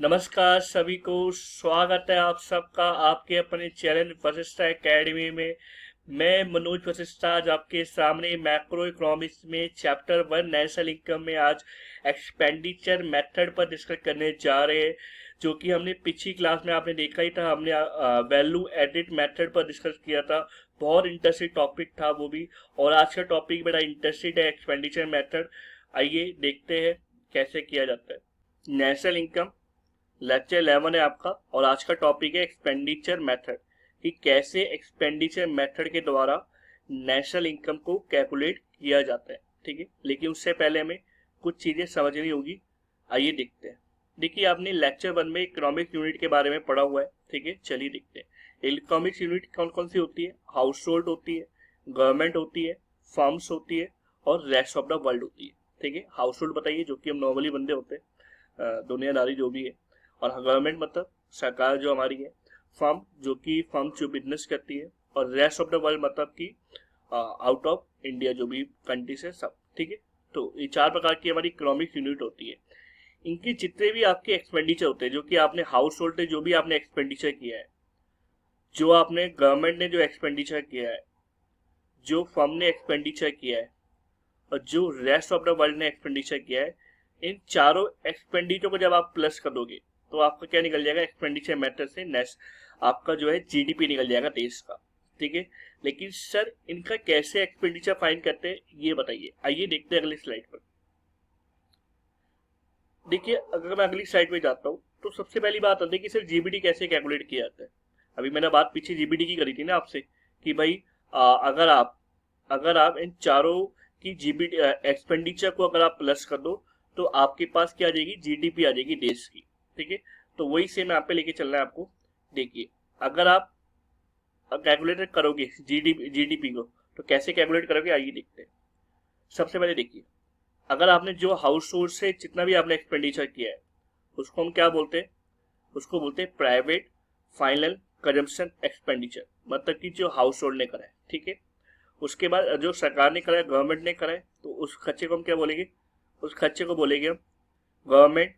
नमस्कार सभी को। स्वागत है आप सबका आपके अपने चैनल वशिष्ठा एकेडमी में। मैं मनोज वशिष्ठा आज आपके सामने मैक्रो इकोनॉमिक्स में चैप्टर 1 नेशनल इनकम में आज एक्सपेंडिचर मेथड पर डिस्कस करने जा रहे हैं, जो कि हमने पिछली क्लास में आपने देखा ही था। हमने वैल्यू एडिट मेथड पर डिस्कस किया था। बहुत इंटरेस्टिंग टॉपिक था वो भी, और आज का टॉपिक बड़ा इंटरेस्टिंग है, एक्सपेंडिचर मेथड। आइए देखते हैं कैसे किया जाता है नेशनल इनकम। लेक्चर 11 है आपका, और आज का टॉपिक है एक्सपेंडिचर मेथड, कि कैसे एक्सपेंडिचर मेथड के द्वारा नेशनल इनकम को कैलकुलेट किया जाता है। ठीक है, लेकिन उससे पहले हमें कुछ चीजें समझनी होगी। आइए देखते हैं। देखिए, आपने लेक्चर 1 में इकोनॉमिक यूनिट के बारे में पढ़ा हुआ है। ठीक है, चलिए देखते हैं इकोनॉमिक यूनिट कौन कौन सी होती है। हाउस होल्ड होती है, गवर्नमेंट होती है, फर्म्स होती है, और रेस्ट ऑफ द वर्ल्ड होती है। ठीक है, हाउस होल्ड बताइए, जो कि हम नॉर्मली बंदे होते हैं, दुनियादारी जो भी है। और गवर्नमेंट मतलब सरकार जो हमारी है। फर्म जो बिजनेस करती है। और रेस्ट ऑफ द वर्ल्ड मतलब कि आउट ऑफ इंडिया जो भी कंट्रीज है सब। ठीक है, तो ये चार प्रकार की हमारी इकोनॉमिक यूनिट होती है। इनके जितने भी आपके एक्सपेंडिचर होते हैं, जो कि आपने हाउस होल्ड जो भी आपने एक्सपेंडिचर किया है, जो आपने गवर्नमेंट ने जो एक्सपेंडिचर किया है, जो फर्म ने एक्सपेंडिचर किया है, और जो रेस्ट ऑफ द वर्ल्ड ने एक्सपेंडिचर किया है, इन चारों एक्सपेंडिचर को जब आप प्लस कर दोगे तो आपका क्या निकल जाएगा एक्सपेंडिचर मेथड से नेक्स्ट आपका जो है जीडीपी निकल जाएगा देश का। ठीक है, लेकिन सर इनका कैसे एक्सपेंडिचर फाइंड करते हैं ये बताइए। आइए देखते हैं अगली स्लाइड पर। देखिए, अगर मैं अगली स्लाइड पे जाता हूँ तो सबसे पहली बात आती है कि सर जीबीटी कैसे कैलकुलेट किया जाता है। अभी मैंने बात पीछे जीबीटी की करी थी ना आपसे, कि भाई अगर आप इन चारों की जीबीटी एक्सपेंडिचर को अगर आप प्लस कर दो तो आपके पास क्या आ जाएगी, जीडीपी आ जाएगी देश की। ठीक है, तो वही सेम यहाँ पे लेके चलना है आपको। देखिए, अगर आप कैलकुलेट करोगे जीडीपी को, तो कैसे कैलकुलेट करोगे आइए देखते हैं। सबसे पहले देखिए, अगर आपने जो हाउस होल्ड से जितना भी आपने एक्सपेंडिचर किया है, उसको हम क्या बोलते हैं, उसको बोलते हैं प्राइवेट फाइनल कंजम्पशन एक्सपेंडिचर, मतलब कि जो हाउस होल्ड ने करा है। ठीक है, उसके बाद जो सरकार ने करा है, गवर्नमेंट ने करा है, तो उस खर्चे को हम क्या बोलेंगे, उस खर्चे को बोलेंगे हम गवर्नमेंट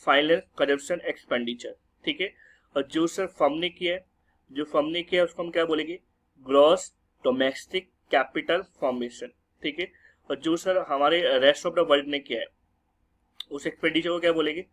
फाइनल कंजम्पशन एक्सपेंडिचर। ठीक है, और जो सर फर्म ने किया है, उसको हम क्या बोलेंगे, ग्रॉस डोमेस्टिक कैपिटल फॉर्मेशन। ठीक है, और जो सर हमारे रेस्ट ऑफ द वर्ल्ड ने किया है, उस एक्सपेंडिचर को क्या बोलेंगे,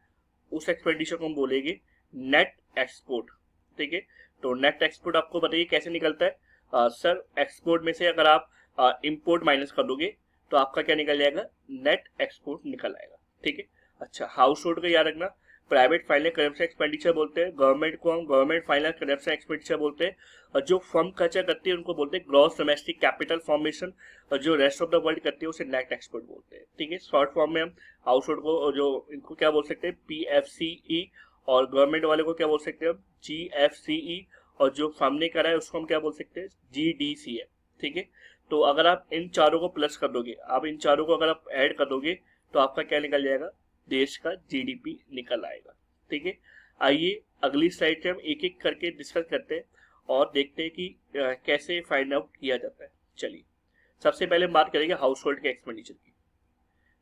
उस एक्सपेंडिचर को हम बोलेंगे नेट एक्सपोर्ट। ठीक है, तो नेट एक्सपोर्ट आपको बताइए कैसे निकलता है। सर एक्सपोर्ट में से अगर आप इंपोर्ट माइनस कर दोगे तो आपका क्या निकल जाएगा, नेट एक्सपोर्ट निकल आएगा। ठीक है, अच्छा, हाउस होल्ड का याद रखना, प्राइवेट फाइनल कंजम्पशन एक्सपेंडिचर बोलते हैं, गवर्नमेंट को हम गवर्नमेंट फाइनल कंजम्पशन एक्सपेंडिचर बोलते हैं, और जो फर्म खर्चा करती है उनको बोलते हैं ग्रॉस डोमेस्टिक कैपिटल फॉर्मेशन, और जो रेस्ट ऑफ द वर्ल्ड करती है उसे नेट एक्सपोर्ट बोलते हैं। ठीक है, शॉर्ट फॉर्म में हम हाउस होल्ड को जो इनको क्या बोल सकते हैं, पीएफसीई, और गवर्नमेंट वाले को क्या बोल सकते हैं हम, जीएफसीई, और जो फर्म ने करा है उसको हम क्या बोल सकते हैं, जीडीसीए। ठीक है, तो अगर आप इन चारों को प्लस कर दोगे, आप इन चारों को अगर आप ऐड कर दोगे तो आपका क्या निकल जाएगा, देश का जीडीपी निकल आएगा। ठीक है, आइए अगली स्लाइड पे हम एक एक करके डिस्कस करते हैं और देखते हैं कि कैसे फाइंड आउट किया जाता है। चलिए, सबसे पहले हम बात करेंगे हाउस होल्ड के एक्सपेंडिचर की।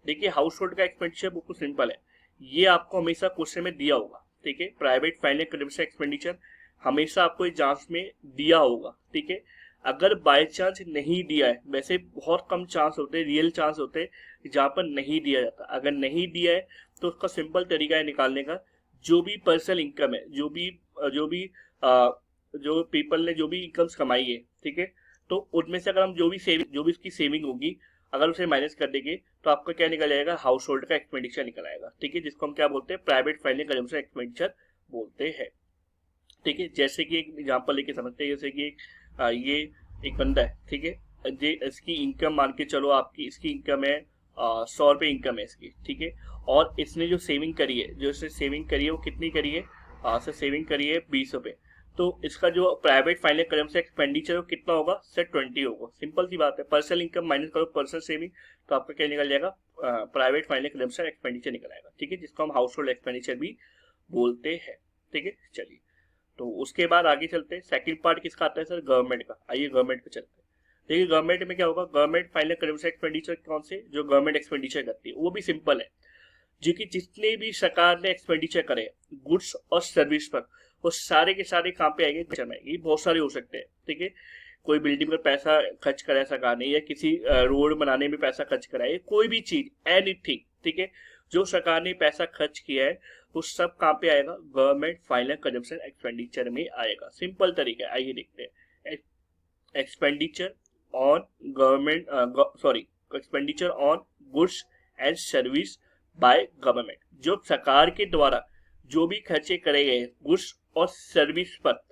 देखिए, हाउस होल्ड का एक्सपेंडिचर बिल्कुल सिंपल है, ये आपको हमेशा क्वेश्चन में दिया होगा। ठीक है, प्राइवेट फाइनल कंजम्पशन एक्सपेंडिचर हमेशा आपको इस जांच में दिया होगा। ठीक है, अगर बाय चांस नहीं दिया है, वैसे बहुत कम चांस होते हैं, रियल चांस होते हैं जहां पर नहीं दिया जाता। अगर नहीं दिया है तो उसका सिंपल तरीका है निकालने का, जो भी पर्सनल इनकम है, जो पीपल ने जो भी इनकम्स कमाई है, ठीक है, तो उनमें से अगर हम जो भी उसकी सेविंग होगी, अगर उसे माइनस कर देंगे तो आपका क्या निकल जाएगा, हाउस होल्ड का एक्सपेंडिचर निकल आएगा। ठीक है, जिसको हम क्या बोलते हैं, प्राइवेट फाइनल कंजम्पशन एक्सपेंडिचर बोलते हैं। ठीक है, जैसे कि एक एग्जांपल लेके समझते हैं, जैसे कि ये एक बंदा है। ठीक है, इसकी इनकम मान के चलो, आपकी इसकी इनकम है 100 रुपये इनकम है इसकी। ठीक है, और इसने जो सेविंग करी है, वो कितनी करी है, सर सेविंग करी है 20 रुपये। तो इसका जो प्राइवेट फाइनल कंजम्पशन एक्सपेंडिचर वो कितना होगा, सर 20 होगा। सिंपल सी बात है, पर्सनल इनकम माइनस करो पर्सनल सेविंग, तो आपका क्या निकल जाएगा, प्राइवेट फाइनल कंजम्पशन एक्सपेंडिचर निकल आएगा। ठीक है, जिसको हम हाउस होल्ड एक्सपेंडिचर भी बोलते हैं। ठीक है, चलिए, तो उसके बाद आगे चलते हैं। सेकंड पार्ट किसका आता है, सर गवर्नमेंट का। आइए गवर्नमेंट पे चलते हैं। देखिए, गवर्नमेंट में क्या होगा, गवर्नमेंट फाइनल कंजम्पशन एक्सपेंडिचर कौन से, जो गवर्नमेंट एक्सपेंडिचर करती है, वो भी सिंपल है। जो कि जितने भी सरकार ने एक्सपेंडिचर करे गुड्स और सर्विस पर, वो सारे के सारे कहाँ पे आएंगे, बजट में आएंगे। बहुत सारे हो सकते हैं, ठीक है। कोई बिल्डिंग पर पैसा खर्च कराए सरकार ने, या किसी रोड बनाने में पैसा खर्च कराए, कोई भी चीज, एनीथिंग, ठीक है, जो सरकार ने पैसा खर्च किया है वो सब कहाँ पे आएगा, गवर्नमेंट फाइनल कंजम्पशन एक्सपेंडिचर में आएगा। सिंपल तरीका है, आइए देखते हैं। Expenditure on government, sorry, expenditure on goods and service by government, जो सरकार के द्वारा जो भी खर्चे करे गए गुड्स और सर्विस पर,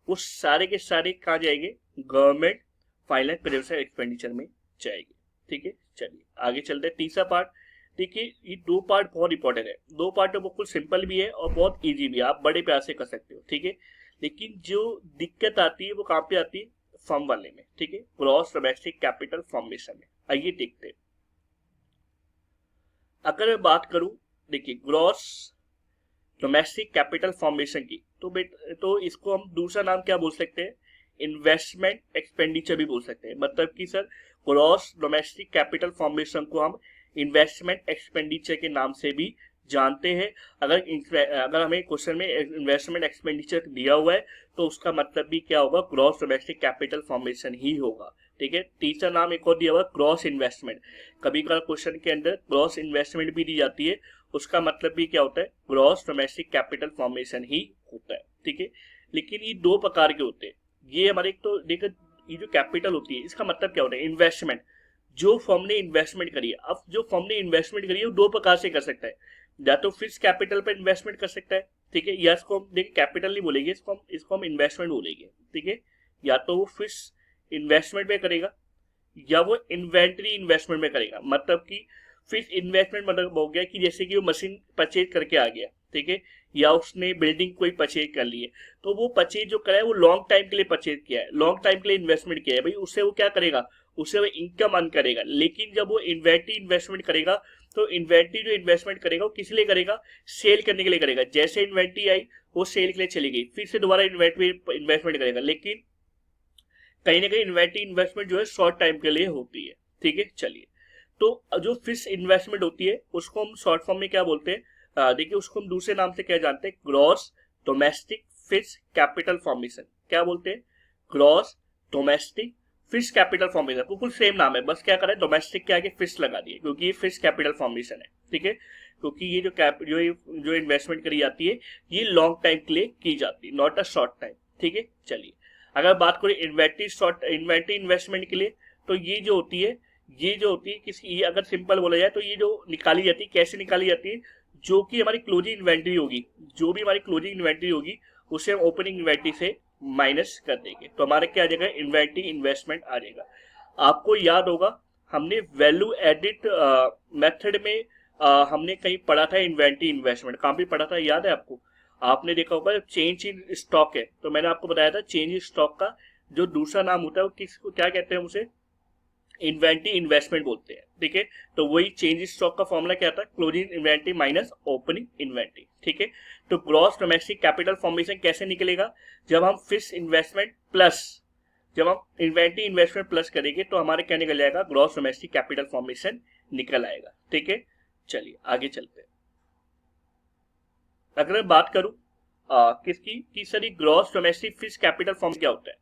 वो सारे के सारे कहाँ जाएंगे, गवर्नमेंट फाइनल कंजम्पशन एक्सपेंडिचर में जाएगी, ठीक है। चलिए आगे चलते हैं। तीसरा पार्ट, देखिए ये दो पार्ट बहुत इंपॉर्टेंट है। दो पार्ट तो बिल्कुल सिंपल भी है और बहुत इजी भी है, आप बड़े प्यार से कर सकते हो, ठीक है। लेकिन जो दिक्कत आती है वो कहाँ पे आती है, फॉर्म वाले में, ठीक है, ग्रॉस डोमेस्टिक कैपिटल फॉर्मेशन में। आइए देखते हैं। अगर मैं बात करूं, देखिए ग्रॉस डोमेस्टिक कैपिटल फॉर्मेशन की, तो इसको हम दूसरा नाम क्या बोल सकते हैं, इन्वेस्टमेंट एक्सपेंडिचर भी बोल सकते हैं। मतलब कि sir gross domestic capital formation को हम इन्वेस्टमेंट एक्सपेंडिचर के नाम से भी जानते हैं। अगर हमें क्वेश्चन में इन्वेस्टमेंट एक्सपेंडिचर दिया हुआ है तो उसका मतलब भी क्या होगा, ग्रॉस डोमेस्टिक कैपिटल फॉर्मेशन ही होगा, ठीक है। तीसरा नाम एक और दिया हुआ ग्रॉस इन्वेस्टमेंट। कभी कभार क्वेश्चन के अंदर ग्रॉस इन्वेस्टमेंट भी दी जाती है, उसका मतलब भी क्या होता है, ग्रॉस डोमेस्टिक कैपिटल फॉर्मेशन ही होता है, ठीक है। लेकिन ये दो प्रकार के होते हैं। ये हमारे तो देखो, ये जो कैपिटल होती है इसका मतलब क्या होता है, इन्वेस्टमेंट, जो फर्म ने इन्वेस्टमेंट करी है। अब जो फर्म ने इन्वेस्टमेंट करी है वो दो प्रकार से कर सकता है, या तो फिक्स कैपिटल पर इन्वेस्टमेंट कर सकता है, ठीक है, या इसको हम देखिए कैपिटल नहीं बोलेंगे, इसको हम इन्वेस्टमेंट बोलेंगे, ठीक है। या तो वो फिक्स इन्वेस्टमेंट में करेगा या वो इन्वेंटरी इन्वेस्टमेंट में करेगा। मतलब कि फिक्स इन्वेस्टमेंट मतलब हो गया कि जैसे कि वो मशीन परचेज करके आ गया, ठीक है, या उसने बिल्डिंग कोई परचेज कर ली है, तो वो परचेज जो करा है वो लॉन्ग टाइम के लिए परचेज किया है, लॉन्ग टाइम के लिए इन्वेस्टमेंट किया है भाई, उससे वो क्या करेगा, उससे वो इनकम अर्न करेगा। लेकिन जब वो इन्वेंटरी इन्वेस्टमेंट करेगा तो इन्वेंटरी जो इन्वेस्टमेंट करेगा वो किस लिए करेगा, सेल करने के लिए करेगा। जैसे इन्वेंटरी आई वो सेल के लिए चली गई, फिर से दोबारा इन्वेस्टमेंट करेगा। लेकिन कहीं ना कहीं इन्वेंटरी इन्वेस्टमेंट जो है शॉर्ट टाइम के लिए होती है, ठीक है। चलिए, तो जो फिक्स इन्वेस्टमेंट होती है उसको हम शॉर्ट फॉर्म में क्या बोलते हैं, देखिए उसको हम दूसरे नाम से क्या जानते हैं, gross domestic fix capital formation. क्या बोलते हैं, gross domestic fix capital formation. बिल्कुल सेम नाम है, बस क्या करें डोमेस्टिक के आगे फिक्स लगा दिए, क्योंकि ये फिक्स कैपिटल फॉर्मेशन है, ठीक है। क्योंकि ये जो इन्वेस्टमेंट करी जाती है ये लॉन्ग टाइम के लिए की जाती है, नॉट अ शॉर्ट टाइम, ठीक है। चलिए अगर बात करें इन्वेंटरी इन्वेस्टमेंट के लिए, तो ये जो होती है किसी, अगर सिंपल बोला जाए तो ये जो निकाली जाती है, कैसे निकाली जाती है, जो कि हमारी क्लोजिंग इन्वेंटरी होगी, जो भी हमारी क्लोजिंग इन्वेंटरी होगी उसे हम ओपनिंग इन्वेंटरी से माइनस कर देंगे, तो हमारे क्या आ जाएगा, इन्वेंटरी इन्वेस्टमेंट आ जाएगा। आपको याद होगा हमने वैल्यू एडिट मेथड में हमने कहीं पढ़ा था इन्वेंटरी इन्वेस्टमेंट, कहाँ पे पढ़ा था याद है आपको, आपने देखा होगा चेंज इन स्टॉक है, तो मैंने आपको बताया था चेंज इन स्टॉक का जो दूसरा नाम होता है वो किसको क्या कहते हैं, उसे इन्वेंटरी इन्वेस्टमेंट बोलते हैं, ठीक है। तो वही चेंज इन स्टॉक का फॉर्मूला क्या था, closing inventory minus opening inventory, ठीक है। तो ग्रॉस डोमेस्टिक कैपिटल फॉर्मेशन कैसे निकलेगा, जब हम फिक्स इन्वेस्टमेंट प्लस, जब हम इन्वेंटरी इन्वेस्टमेंट प्लस करेंगे तो हमारे क्या निकल जाएगा, ग्रॉस डोमेस्टिक कैपिटल फॉर्मेशन निकल आएगा, ठीक है। चलिए आगे चलते हैं। अगर मैं बात करूं किसकी, तीसरी gross domestic fix capital form क्या होता है,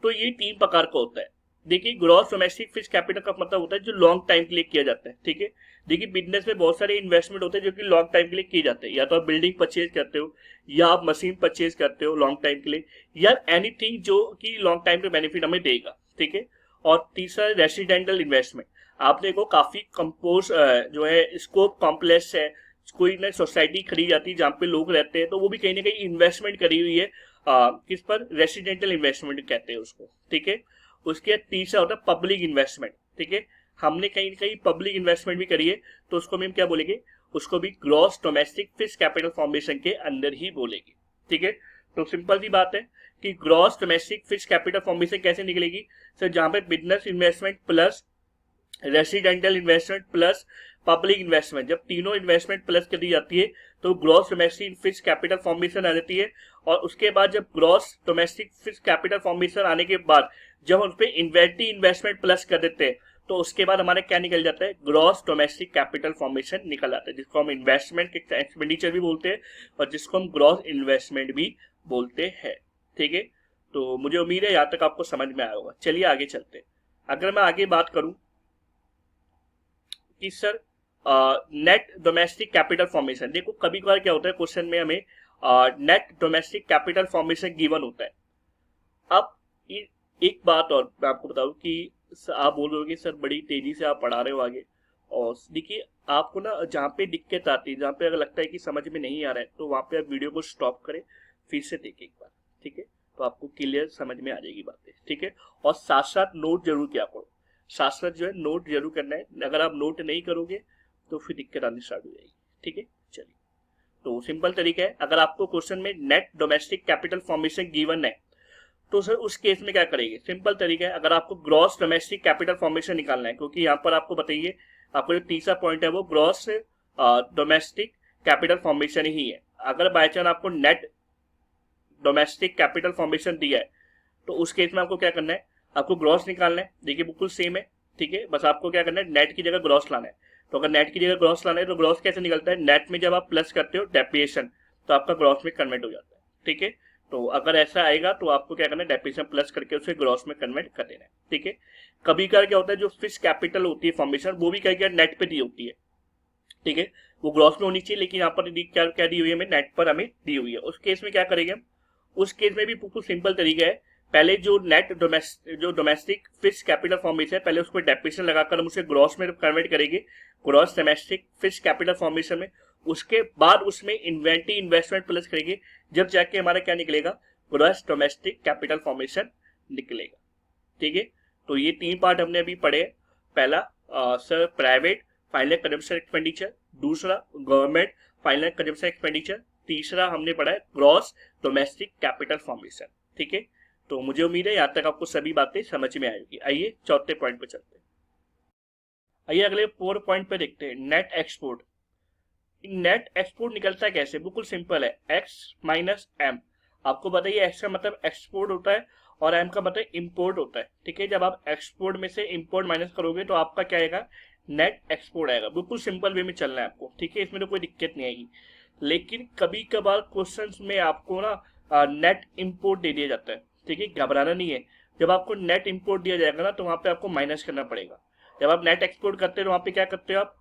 तो ये तीन प्रकार का होता है। देखिए ग्रॉस डोमेस्टिक फिक्स कैपिटल का मतलब होता है जो लॉन्ग टाइम के लिए किया जाता है, ठीक है। देखिए बिजनेस में बहुत सारे इन्वेस्टमेंट होते हैं जो कि लॉन्ग टाइम के लिए किए जाते हैं, या तो आप बिल्डिंग परचेज करते हो, या आप मशीन परचेज करते हो लॉन्ग टाइम के लिए, या एनीथिंग जो कि लॉन्ग टाइम पे बेनिफिट हमें देगा, ठीक है। और तीसरा रेसिडेंटल इन्वेस्टमेंट, आपने को काफी कंपोज जो है स्कोप कॉम्प्लेक्स है, कोई ना सोसाइटी खड़ी जाती है जहाँ पे लोग रहते हैं, तो वो भी कहीं ना कहीं इन्वेस्टमेंट करी हुई है, किस पर, रेसिडेंटल इन्वेस्टमेंट कहते हैं उसको, ठीक है। उसके तीसरा होता है पब्लिक इन्वेस्टमेंट, ठीक है। हमने कहीं कहीं पब्लिक इन्वेस्टमेंट भी करी है तो उसको भी हम क्या बोलेंगे, उसको भी gross domestic fix capital formation के अंदर ही बोलेंगे, ठीक है। तो सिंपल सी बात है कि gross domestic fix capital formation कैसे निकलेगी सर, जहां पे business investment plus residential investment plus public investment, जब तीनों इन्वेस्टमेंट प्लस कर दी जाती है तो gross domestic fix capital formation आ जाती है। और उसके बाद जब gross domestic fix capital formation आने के बाद जब हम उस पर इन्वेंटरी इन्वेस्टमेंट प्लस कर देते हैं तो उसके बाद हमारे क्या निकल जाता है, ग्रॉस डोमेस्टिक कैपिटल फॉर्मेशन निकल आता है, जिसको हम इन्वेस्टमेंट एक्सपेंडिचर भी बोलते हैं और जिसको हम ग्रॉस इन्वेस्टमेंट भी बोलते हैं। ठीक है, तो मुझे उम्मीद है यहाँ तक आपको समझ में आया होगा। चलिए आगे चलते हैं। अगर मैं आगे बात करूं कि sir net domestic capital formation, देखो कभी कभार क्या होता है क्वेश्चन में हमें net domestic capital formation given होता है। अब एक बात और मैं आपको बताऊं कि आप बोल रहे हो कि सर बड़ी तेजी से आप पढ़ा रहे हो आगे, और देखिए आपको ना जहाँ पे दिक्कत आती है, जहाँ पे अगर लगता है कि समझ में नहीं आ रहा है, तो वहाँ पे आप वीडियो को स्टॉप करें, फिर से देखें एक बार। ठीक है, तो आपको क्लियर समझ में आ जाएगी बातें। ठीक है, और साथ साथ नोट जरूर किया करो, साथ साथ जो है नोट जरूर करना है। अगर आप नोट नहीं करोगे तो फिर दिक्कत आनी स्टार्ट हो जाएगी। ठीक है, चलिए, तो सिंपल तरीका है, अगर आपको क्वेश्चन में net domestic capital formation given है तो सर उस केस में क्या करेंगे, सिंपल तरीका है, अगर आपको ग्रॉस डोमेस्टिक कैपिटल फॉर्मेशन निकालना है, क्योंकि यहाँ पर आपको बताइए आपको जो तीसरा पॉइंट है वो ग्रॉस डोमेस्टिक कैपिटल फॉर्मेशन ही है। अगर बाय चांस आपको नेट डोमेस्टिक कैपिटल फॉर्मेशन दिया है तो उस केस में आपको क्या करना है, आपको ग्रॉस निकालना है। देखिए बिल्कुल सेम है। ठीक है, बस आपको क्या करना है, नेट की जगह ग्रॉस लाना है। तो अगर नेट की जगह ग्रॉस लाना है तो ग्रॉस कैसे निकलता है, नेट में जब आप प्लस करते हो डेप्रिसिएशन तो आपका ग्रॉस में कन्वर्ट हो जाता है। ठीक है, तो अगर ऐसा आएगा तो आपको क्या करना है, डेप्रिसिएशन प्लस करके उसे ग्रॉस में कन्वर्ट कर देना है। ठीक है, कभी कभार क्या होता है जो फिक्स कैपिटल होती है फॉर्मेशन वो भी क्या नेट पे दी होती है। ठीक है, वो ग्रॉस में होनी चाहिए, लेकिन यहाँ पर क्या क्या दी हुई है, हमें नेट पर हमें दी हुई है। उस केस में क्या करेंगे हम, उस केस में भी बिल्कुल सिंपल तरीका है, पहले जो net domestic fix capital formation है पहले उसको डेप्रिसिएशन लगाकर हम उसे ग्रॉस में कन्वर्ट करेंगे, gross domestic fix capital formation में। उसके बाद उसमें इन्वेंटरी इन्वेस्टमेंट प्लस करेंगे, जब जाके हमारा क्या निकलेगा, ग्रॉस डोमेस्टिक कैपिटल फॉर्मेशन निकलेगा। ठीक है, तो ये तीन पार्ट हमने अभी पढ़े। पहला sir private final consumption expenditure, दूसरा गवर्नमेंट फाइनल कंजम्पशन एक्सपेंडिचर, तीसरा हमने पढ़ा है ग्रॉस डोमेस्टिक कैपिटल फॉर्मेशन। ठीक है, तो मुझे उम्मीद है यहाँ तक आपको सभी बातें समझ में आएगी। आइए चौथे पॉइंट पे चलते हैं। आइए अगले 4 पॉइंट पे देखते हैं, नेट एक्सपोर्ट। नेट एक्सपोर्ट निकलता कैसे, बिल्कुल सिंपल है, एक्स माइनस एम। आपको बताइए एक्स का मतलब एक्सपोर्ट होता है और एम का मतलब इंपोर्ट होता है। ठीक है, जब आप एक्सपोर्ट में से इंपोर्ट माइनस करोगे तो आपका क्या आएगा, नेट एक्सपोर्ट आएगा। बिल्कुल सिंपल वे में चलना है आपको। ठीक है, इसमें तो कोई दिक्कत नहीं आएगी, लेकिन कभी कभार क्वेश्चंस में आपको ना नेट इंपोर्ट दे दिया जाता है। ठीक है, घबराना नहीं है, जब आपको नेट इंपोर्ट दिया जाएगा ना तो वहां पे आपको माइनस करना पड़ेगा। जब आप नेट एक्सपोर्ट करते हो तो वहां पे क्या करते हो, आप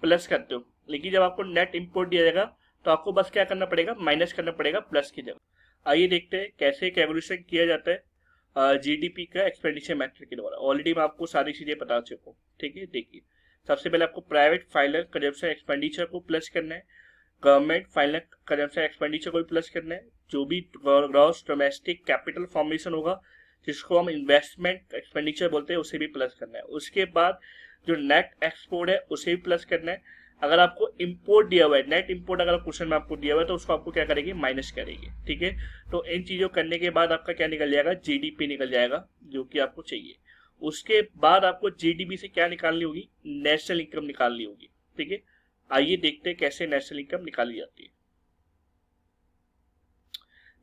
प्लस करते हो, लेकिन जब आपको नेट इंपोर्ट दिया जाएगा तो आपको बस क्या करना पड़ेगा, माइनस करना पड़ेगा प्लस की जगह। आइए देखते हैं कैसे कैलकुलेशन किया जाता है जीडीपी का एक्सपेंडिचर मेथड के द्वारा। ऑलरेडी मैं आपको सारी चीजें बता चुका हूँ। ठीक है, देखिए सबसे पहले आपको प्राइवेट फाइनल कंजम्पशन एक्सपेंडिचर को प्लस करना है, गवर्नमेंट फाइनल कंजम्पशन एक्सपेंडिचर को भी प्लस करना है, जो भी ग्रॉस डोमेस्टिक कैपिटल फॉर्मेशन होगा जिसको हम इन्वेस्टमेंट एक्सपेंडिचर बोलते हैं उसे भी प्लस करना है। उसके बाद जो नेट एक्सपोर्ट है उसे भी प्लस करना है। अगर आपको इंपोर्ट दिया हुआ है, नेट इंपोर्ट अगर क्वेश्चन में आपको दिया हुआ है तो उसको आपको क्या करेंगे, माइनस करेंगे। ठीक है, तो इन चीजों करने के बाद आपका क्या निकल जाएगा, जीडीपी निकल जाएगा, जो कि आपको चाहिए। उसके बाद आपको जीडीपी से क्या निकालनी होगी, नेशनल इनकम निकालनी होगी। ठीक है, आइए देखते हैं कैसे नेशनल इनकम निकाली जाती है।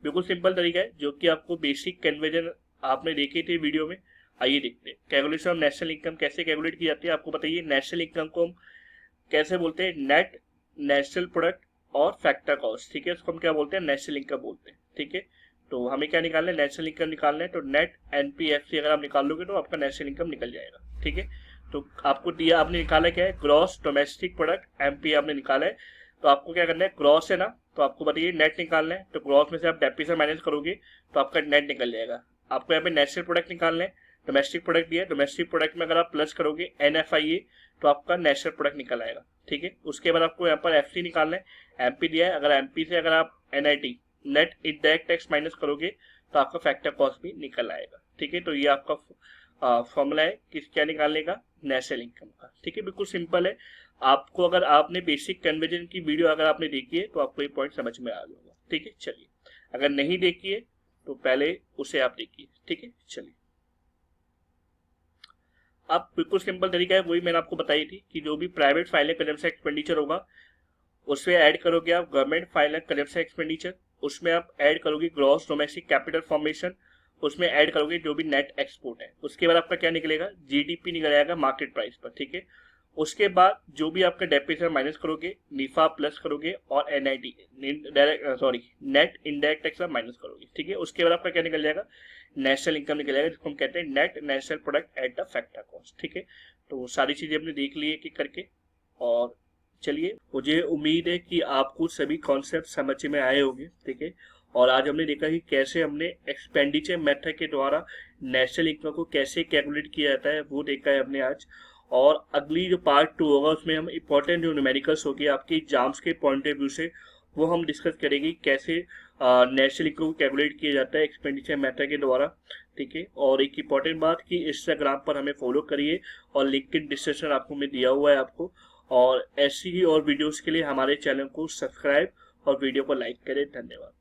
बिल्कुल सिंपल तरीका है, जो कि आपको बेसिक कन्वर्जन आपने देखे थे वीडियो में। आइए देखते हैं कैलकुलेशन ऑफ नेशनल इनकम कैसे कैलकुलेट की जाती है। आपको बताइए नेशनल इनकम को हम कैसे बोलते हैं, नेट नेशनल प्रोडक्ट और फैक्टर कॉस्ट। ठीक है, उसको हम क्या बोलते हैं, नेशनल इनकम बोलते हैं। ठीक है, तो हमें क्या निकालना है, नेशनल इनकम निकालना है। तो नेट एनपीएफसी अगर आप निकाल लोगे तो आपका नेशनल इनकम निकल जाएगा। ठीक है, तो आपको दिया, आपने निकाला क्या है, ग्रॉस डोमेस्टिक प्रोडक्ट एमपी आपने निकाला है। तो आपको क्या करना है, ग्रॉस है ना, तो आपको बताइए नेट निकालना है। तो ग्रॉस में से आप डेप्रिसिएशन माइनस करोगे तो आपका नेट निकल जाएगा। आपको यहाँ पे नेशनल प्रोडक्ट निकालना है, डोमेस्टिक प्रोडक्ट दिया है, डोमेस्टिक प्रोडक्ट में अगर आप प्लस करोगे एनएफआईए तो आपका नेशनल प्रोडक्ट निकल आएगा। ठीक है, उसके बाद आपको यहाँ पर एफसी निकालना है, एमपी दिया है, अगर एमपी से अगर आप NIT net indirect tax minus करोगे तो आपका फैक्टर कॉस्ट भी निकल आएगा। ठीक है, तो ये आपका फॉर्मूला है किस क्या निकालने का, नेशनल इनकम का। ठीक है, बिल्कुल सिंपल है। आपको अगर आपने बेसिक कन्वर्जन की वीडियो अगर आपने देखी है तो आपको ये पॉइंट समझ में आ गया। ठीक है, चलिए, अगर नहीं देखी है तो पहले उसे आप देखिए। ठीक है, चलिए, अब बिल्कुल सिंपल तरीका है, वही मैंने आपको बताई थी कि जो भी प्राइवेट फाइनल कंजम्पशन एक्सपेंडिचर होगा उसमें ऐड करोगे आप गवर्नमेंट फाइनल कंजम्पशन एक्सपेंडिचर, उसमें आप ऐड करोगे ग्रॉस डोमेस्टिक कैपिटल फॉर्मेशन, उसमें ऐड करोगे जो भी नेट एक्सपोर्ट है, उसके बाद आपका क्या निकलेगा, जीडीपी निकल आएगा मार्केट प्राइस पर, ठीक है। उसके बाद जो भी आपका डेप्रिसिएशन माइनस करोगे, निफा प्लस करोगे और NIT net indirect tax minus करोगे, ठीक है। उसके बाद आपका क्या निकल जाएगा, नेशनल इनकम निकल जाएगा, जिसको हम कहते हैं net national product at the factor cost, ठीक है। तो सारी चीजें हमने देख ली है कि करके, और चलिए मुझे उम्मीद है कि आपको सभी कॉन्सेप्ट समझ में आए होंगे, ठीक है। और आज हमने देखा कि कैसे हमने एक्सपेंडिचर मेथड के द्वारा नेशनल इनकम को कैसे कैलकुलेट किया जाता है, वो देखा है हमने आज। और अगली जो पार्ट 2 होगा उसमें हम इंपॉर्टेंट जो न्यूमेरिकल्स होगी आपके एग्जाम्स के पॉइंट ऑफ व्यू से, वो हम डिस्कस करेंगे कैसे नेशनल इनकम को कैलकुलेट किया जाता है एक्सपेंडिचर मेथड के द्वारा, ठीक है। और एक इंपॉर्टेंट बात कि इंस्टाग्राम पर हमें फॉलो करिए, और लिंक इन डिस्क्रिप्शन आपको मैं दिया हुआ है आपको, और ऐसी ही और वीडियोस के लिए हमारे चैनल को सब्सक्राइब और वीडियो को लाइक करें। धन्यवाद।